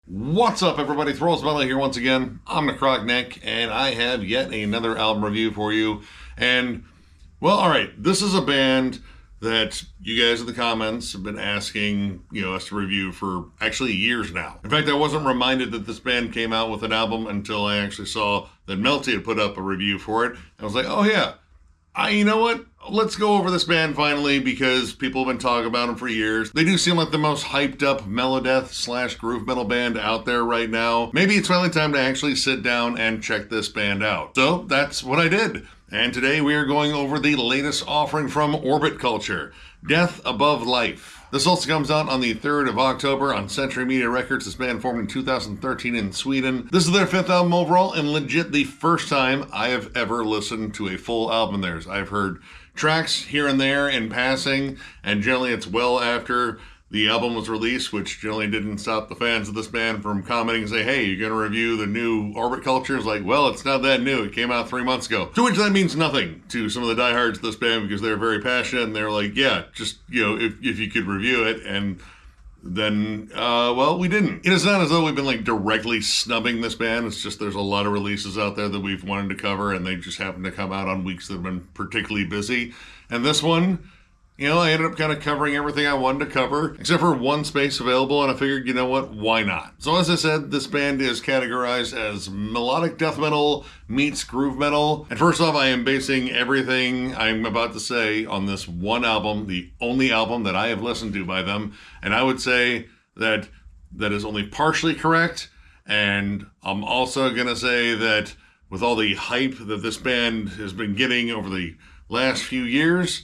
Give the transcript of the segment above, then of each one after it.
What's up, everybody? Thralls here once again. I'm Necrotic Nick, and I have yet another album review for you. And, well, alright, this is a band that you guys in the comments have been asking, us to review for actually years now. In fact, I wasn't reminded that this band came out with an album until I actually saw that Melty had put up a review for it. I was like, oh yeah, you know what? Let's go over this band finally because people have been talking about them for years. They do seem like the most hyped up melodeath / groove metal band out there right now. Maybe it's finally time to actually sit down and check this band out. So that's what I did. And today we are going over the latest offering from Orbit Culture, Death Above Life. This also comes out on the 3rd of October on Century Media Records. This band formed in 2013 in Sweden. This is their 5th album overall and legit the first time I have ever listened to a full album of theirs. I've heard tracks here and there in passing, and generally it's well after the album was released, which generally didn't stop the fans of this band from commenting and say, hey, you're going to review the new Orbit Culture? It's like, well, it's not that new. It came out 3 months ago. To which that means nothing to some of the diehards of this band because they're very passionate and they're like, yeah, just, if you could review it. And then, well, we didn't. It is not as though we've been directly snubbing this band. It's just there's a lot of releases out there that we've wanted to cover and they just happen to come out on weeks that have been particularly busy. And this one, I ended up kind of covering everything I wanted to cover, except for one space available, and I figured, you know what, why not? So as I said, this band is categorized as melodic death metal meets groove metal. And first off, I am basing everything I'm about to say on this one album, the only album that I have listened to by them. And I would say that that is only partially correct. And I'm also going to say that with all the hype that this band has been getting over the last few years,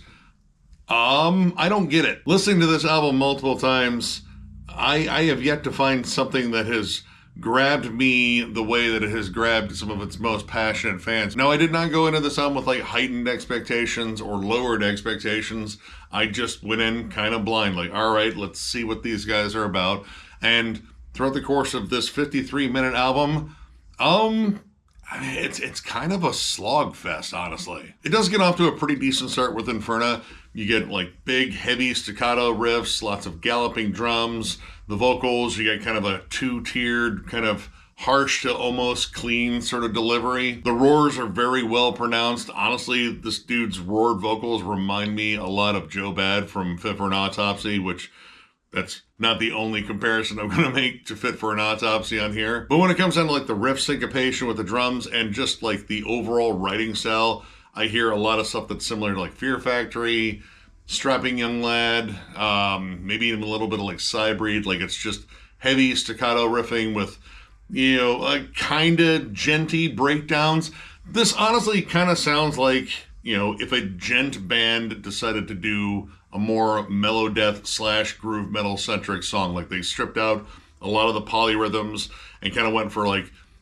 I don't get it. Listening to this album multiple times, I have yet to find something that has grabbed me the way that it has grabbed some of its most passionate fans. Now, I did not go into this album with heightened expectations or lowered expectations. I just went in kind of blind, all right, let's see what these guys are about. And throughout the course of this 53-minute album, it's kind of a slog fest, honestly. It does get off to a pretty decent start with Inferna. You get big, heavy staccato riffs, lots of galloping drums. The vocals, you get kind of a two-tiered, kind of harsh to almost clean sort of delivery. The roars are very well pronounced. Honestly, this dude's roared vocals remind me a lot of Joe Bad from Fit for an Autopsy, which that's not the only comparison I'm going to make to Fit for an Autopsy on here. But when it comes down to the riff syncopation with the drums and just the overall writing style, I hear a lot of stuff that's similar to Fear Factory, Strapping Young Lad, maybe even a little bit of Cybreed. It's just heavy staccato riffing with, kind of genty breakdowns. This honestly kind of sounds like, if a gent band decided to do a more melodeath / groove metal centric song. They stripped out a lot of the polyrhythms and kind of went for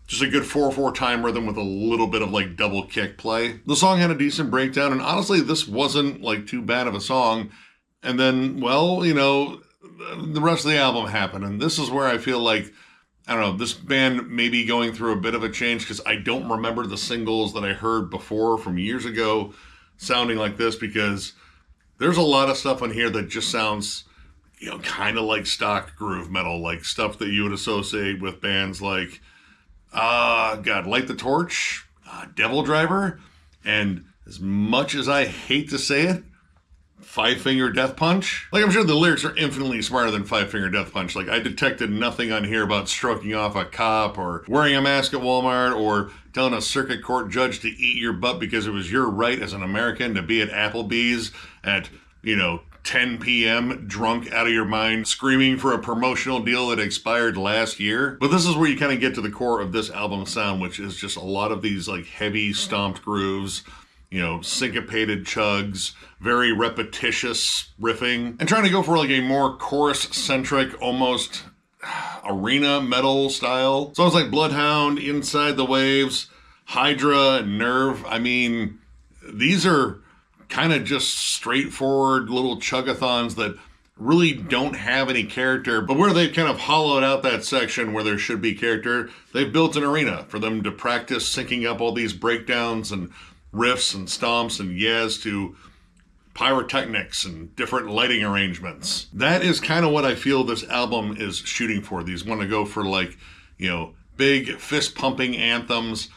just a good 4/4 time rhythm with a little bit of double kick play. The song had a decent breakdown, and honestly, this wasn't too bad of a song. And then, well, the rest of the album happened, and this is where I feel I don't know, this band may be going through a bit of a change because I don't remember the singles that I heard before from years ago sounding like this, because there's a lot of stuff on here that just sounds, kind of like stock groove metal, stuff that you would associate with bands like Light the Torch, Devil Driver, and as much as I hate to say it, Five Finger Death Punch. I'm sure the lyrics are infinitely smarter than Five Finger Death Punch. I detected nothing on here about stroking off a cop or wearing a mask at Walmart or telling a circuit court judge to eat your butt because it was your right as an American to be at Applebee's at, 10 p.m. drunk out of your mind screaming for a promotional deal that expired last year. But this is where you kind of get to the core of this album sound, which is just a lot of these heavy stomped grooves, syncopated chugs, very repetitious riffing, and trying to go for a more chorus-centric, almost arena metal style. Songs like Bloodhound, Inside the Waves, Hydra, and Nerve. I mean, these are kind of just straightforward little chugathons that really don't have any character, but where they've kind of hollowed out that section where there should be character, they've built an arena for them to practice syncing up all these breakdowns and riffs and stomps and yes to pyrotechnics and different lighting arrangements. That is kind of what I feel this album is shooting for. These want to go for like, you know, big fist pumping anthems,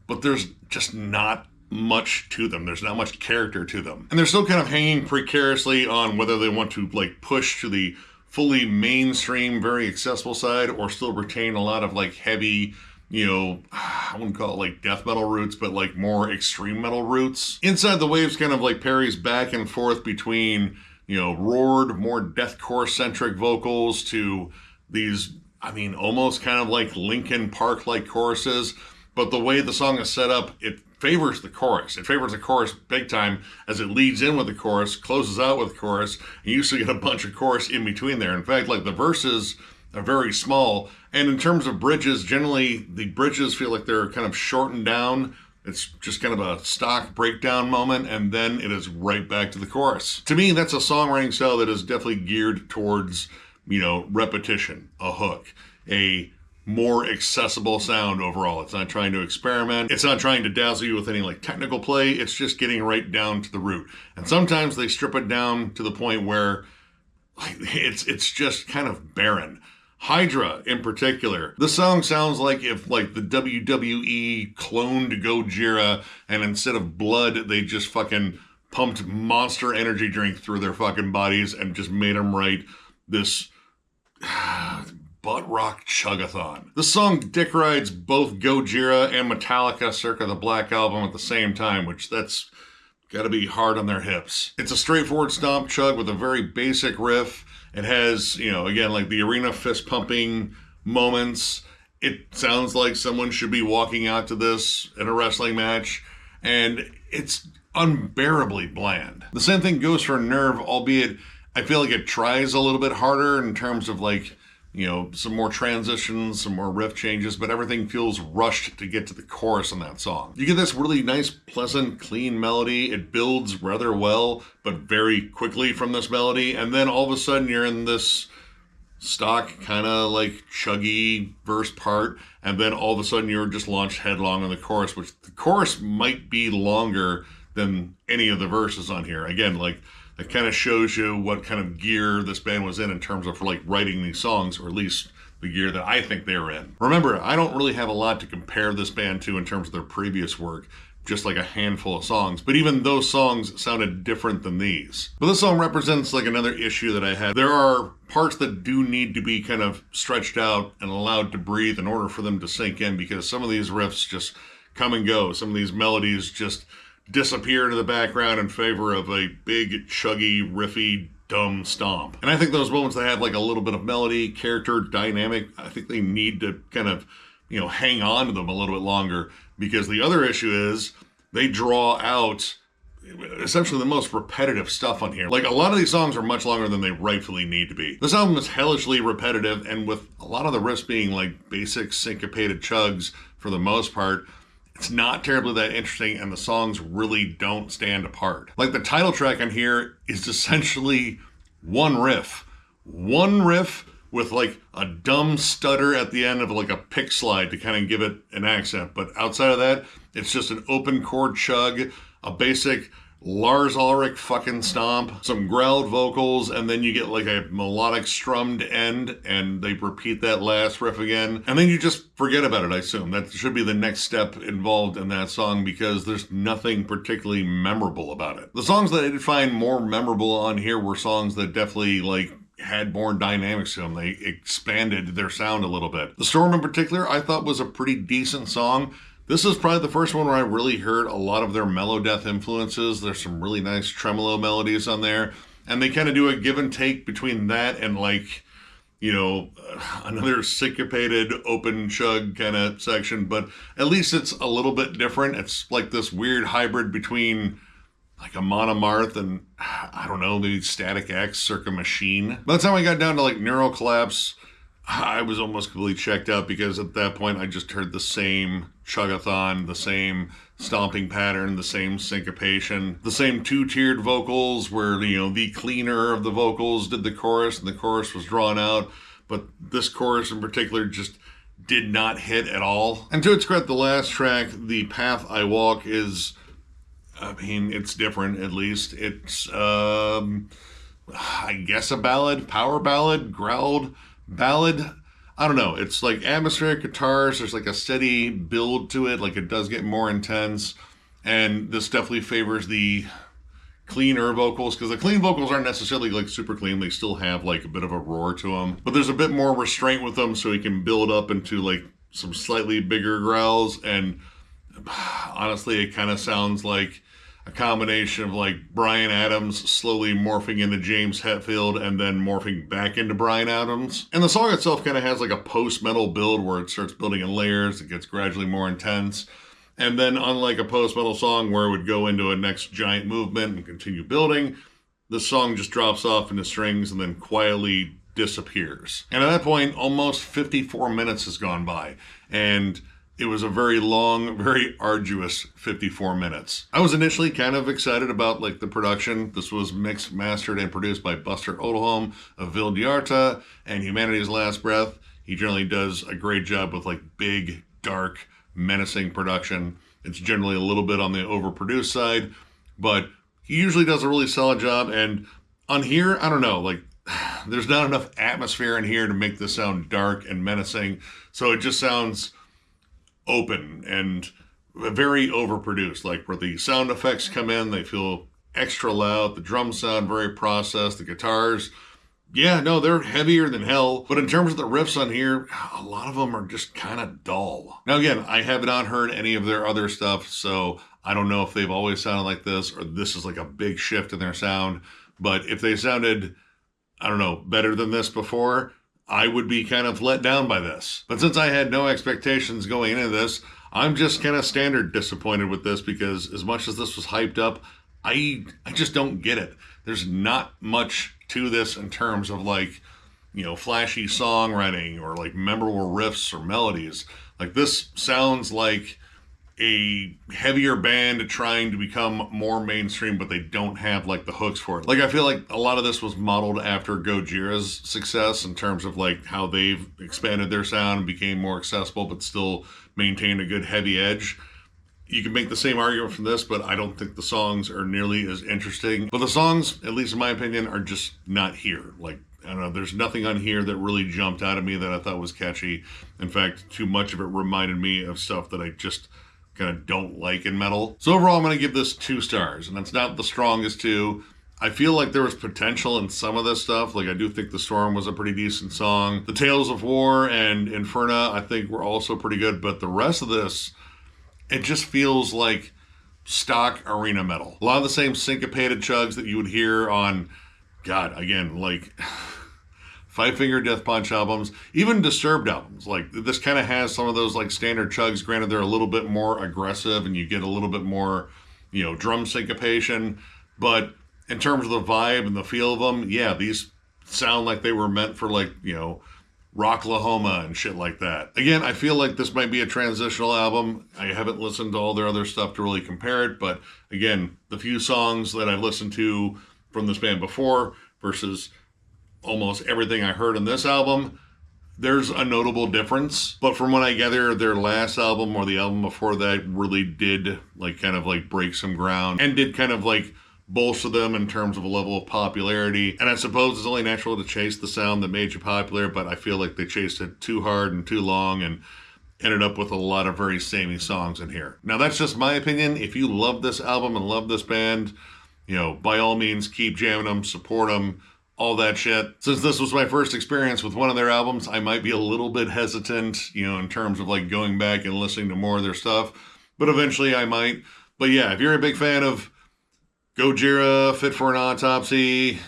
but there's just not much to them. There's not much character to them. And they're still kind of hanging precariously on whether they want to like push to the fully mainstream, very accessible side, or still retain a lot of like heavy, you know, I wouldn't call it like death metal roots, but like more extreme metal roots. Inside the Waves kind of like parries back and forth between, you know, roared, more deathcore centric vocals to these, I mean, almost kind of like Linkin Park like choruses. But the way the song is set up, it favors the chorus. It favors the chorus big time as it leads in with the chorus, closes out with the chorus, and you usually get a bunch of chorus in between there. In fact, like the verses are very small. And in terms of bridges, generally the bridges feel like they're kind of shortened down. It's just kind of a stock breakdown moment, and then it is right back to the chorus. To me, that's a songwriting style that is definitely geared towards, you know, repetition, a hook, a more accessible sound overall. It's not trying to experiment. It's not trying to dazzle you with any like technical play. It's just getting right down to the root. And sometimes they strip it down to the point where like, it's just kind of barren. Hydra in particular. The song sounds like if like the WWE cloned Gojira and instead of blood, they just fucking pumped Monster energy drink through their fucking bodies and just made them write this butt rock chugathon. The song dick rides both Gojira and Metallica circa the Black Album at the same time, which that's gotta be hard on their hips. It's a straightforward stomp chug with a very basic riff. It has, you know, again, like the arena fist pumping moments. It sounds like someone should be walking out to this in a wrestling match, and it's unbearably bland. The same thing goes for Nerve, albeit I feel like it tries a little bit harder in terms of like, you know, some more transitions, some more riff changes, but everything feels rushed to get to the chorus on that song. You get this really nice, pleasant, clean melody. It builds rather well, but very quickly from this melody. And then all of a sudden you're in this stock kind of like chuggy verse part. And then all of a sudden you're just launched headlong on the chorus, which the chorus might be longer than any of the verses on here. Again, like, it kind of shows you what kind of gear this band was in terms of like writing these songs, or at least the gear that I think they were in. Remember, I don't really have a lot to compare this band to in terms of their previous work, just like a handful of songs. But even those songs sounded different than these. But this song represents like another issue that I had. There are parts that do need to be kind of stretched out and allowed to breathe in order for them to sink in, because some of these riffs just come and go. Some of these melodies just disappear into the background in favor of a big, chuggy, riffy, dumb stomp. And I think those moments that have like a little bit of melody, character, dynamic, I think they need to kind of, you know, hang on to them a little bit longer, because the other issue is they draw out essentially the most repetitive stuff on here. Like a lot of these songs are much longer than they rightfully need to be. This album is hellishly repetitive, and with a lot of the riffs being like basic syncopated chugs for the most part, it's not terribly that interesting, and the songs really don't stand apart. Like the title track on here is essentially one riff. One riff with like a dumb stutter at the end of like a pick slide to kind of give it an accent. But outside of that, it's just an open chord chug, a basic Lars Ulrich fucking stomp, some growled vocals, and then you get like a melodic strummed end, and they repeat that last riff again. And then you just forget about it, I assume. That should be the next step involved in that song, because there's nothing particularly memorable about it. The songs that I did find more memorable on here were songs that definitely like had more dynamics to them. They expanded their sound a little bit. The Storm in particular, I thought was a pretty decent song. This is probably the first one where I really heard a lot of their melodeath influences. There's some really nice tremolo melodies on there, and they kind of do a give and take between that and like, you know, another syncopated open chug kind of section, but at least it's a little bit different. It's like this weird hybrid between like a Monomarth and, I don't know, maybe Static X circa Machine. By the time I got down to like Neural Collapse, I was almost completely checked out, because at that point I just heard the same chugathon, the same stomping pattern, the same syncopation, the same two-tiered vocals where, you know, the cleaner of the vocals did the chorus and the chorus was drawn out, but this chorus in particular just did not hit at all. And to its credit, the last track, The Path I Walk, is I mean, it's different, at least. It's, I guess a ballad, power ballad, growled ballad. I don't know. It's like atmospheric guitars. There's like a steady build to it. Like it does get more intense. And this definitely favors the cleaner vocals, because the clean vocals aren't necessarily like super clean. They still have like a bit of a roar to them, but there's a bit more restraint with them, so he can build up into like some slightly bigger growls. And honestly, it kind of sounds like a combination of like Bryan Adams slowly morphing into James Hetfield and then morphing back into Bryan Adams. And the song itself kind of has like a post-metal build where it starts building in layers. It gets gradually more intense. And then, unlike a post-metal song where it would go into a next giant movement and continue building, the song just drops off into strings and then quietly disappears. And at that point, almost 54 minutes has gone by. And it was a very long, very arduous 54 minutes. I was initially kind of excited about like the production. This was mixed, mastered, and produced by Buster Odelholm of Vildiarta and Humanity's Last Breath. He generally does a great job with like big, dark, menacing production. It's generally a little bit on the overproduced side, but he usually does a really solid job. And on here, I don't know, like there's not enough atmosphere in here to make this sound dark and menacing. So it just sounds open and very overproduced. Like where the sound effects come in, they feel extra loud. The drums sound very processed. The guitars, yeah, no, they're heavier than hell. But in terms of the riffs on here, a lot of them are just kind of dull. Now, again, I have not heard any of their other stuff, so I don't know if they've always sounded like this or this is like a big shift in their sound. But if they sounded, I don't know, better than this before, I would be kind of let down by this. But since I had no expectations going into this, I'm just kind of standard disappointed with this, because as much as this was hyped up, I just don't get it. There's not much to this in terms of like, you know, flashy songwriting or like memorable riffs or melodies. Like this sounds like a heavier band trying to become more mainstream, but they don't have like the hooks for it. Like I feel like a lot of this was modeled after Gojira's success in terms of like how they've expanded their sound and became more accessible, but still maintained a good heavy edge. You can make the same argument from this, but I don't think the songs are nearly as interesting. But the songs, at least in my opinion, are just not here. Like, I don't know, there's nothing on here that really jumped out at me that I thought was catchy. In fact, too much of it reminded me of stuff that I just kind of don't like in metal. So overall, I'm going to give this 2 stars, and that's not the strongest 2. I feel like there was potential in some of this stuff. Like, I do think The Storm was a pretty decent song. The Tales of War and Inferna, I think, were also pretty good, but the rest of this, it just feels like stock arena metal. A lot of the same syncopated chugs that you would hear on, God, again, like Five Finger Death Punch albums, even Disturbed albums. Like this kind of has some of those like standard chugs. Granted, they're a little bit more aggressive and you get a little bit more, you know, drum syncopation. But in terms of the vibe and the feel of them, yeah, these sound like they were meant for like, you know, Rocklahoma and shit like that. Again, I feel like this might be a transitional album. I haven't listened to all their other stuff to really compare it, but again, the few songs that I've listened to from this band before versus almost everything I heard in this album, there's a notable difference. But from what I gather, their last album or the album before that really did like kind of like break some ground and did kind of like bolster them in terms of a level of popularity. And I suppose it's only natural to chase the sound that made you popular, but I feel like they chased it too hard and too long and ended up with a lot of very samey songs in here. Now that's just my opinion. If you love this album and love this band, you know, by all means keep jamming them, support them, all that shit. Since this was my first experience with one of their albums, I might be a little bit hesitant, you know, in terms of like going back and listening to more of their stuff, but eventually I might. But yeah, if you're a big fan of Gojira, Fit for an Autopsy,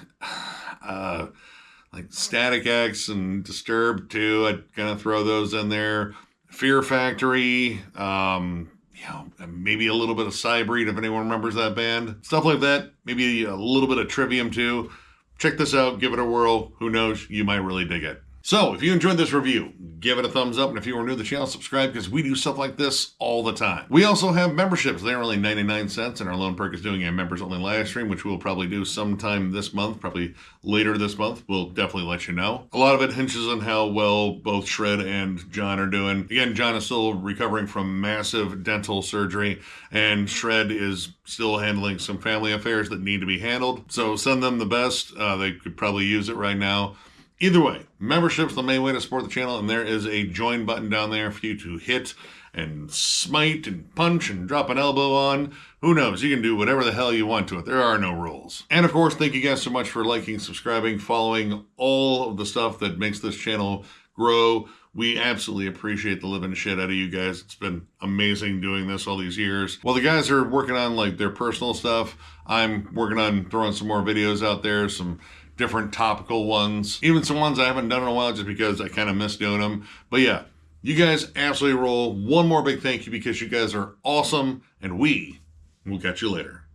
like Static X and Disturbed too, I'd kind of throw those in there. Fear Factory, you know, maybe a little bit of Cybreed if anyone remembers that band. Stuff like that, maybe a little bit of Trivium too. Check this out, give it a whirl. Who knows, you might really dig it. So if you enjoyed this review, give it a thumbs up. And if you are new to the channel, subscribe, because we do stuff like this all the time. We also have memberships. They're only 99 cents. And our Lone Perk is doing a members only live stream, which we'll probably do sometime this month, probably later this month. We'll definitely let you know. A lot of it hinges on how well both Shred and John are doing. Again, John is still recovering from massive dental surgery, and Shred is still handling some family affairs that need to be handled. So send them the best. They could probably use it right now. Either way, membership's the main way to support the channel, and there is a join button down there for you to hit and smite and punch and drop an elbow on. Who knows? You can do whatever the hell you want to it. There are no rules. And of course, thank you guys so much for liking, subscribing, following all of the stuff that makes this channel grow. We absolutely appreciate the living shit out of you guys. It's been amazing doing this all these years. While the guys are working on like their personal stuff, I'm working on throwing some more videos out there, some different topical ones, even some ones I haven't done in a while just because I kind of miss doing them. But yeah, you guys absolutely roll. One more big thank you, because you guys are awesome, and we will catch you later.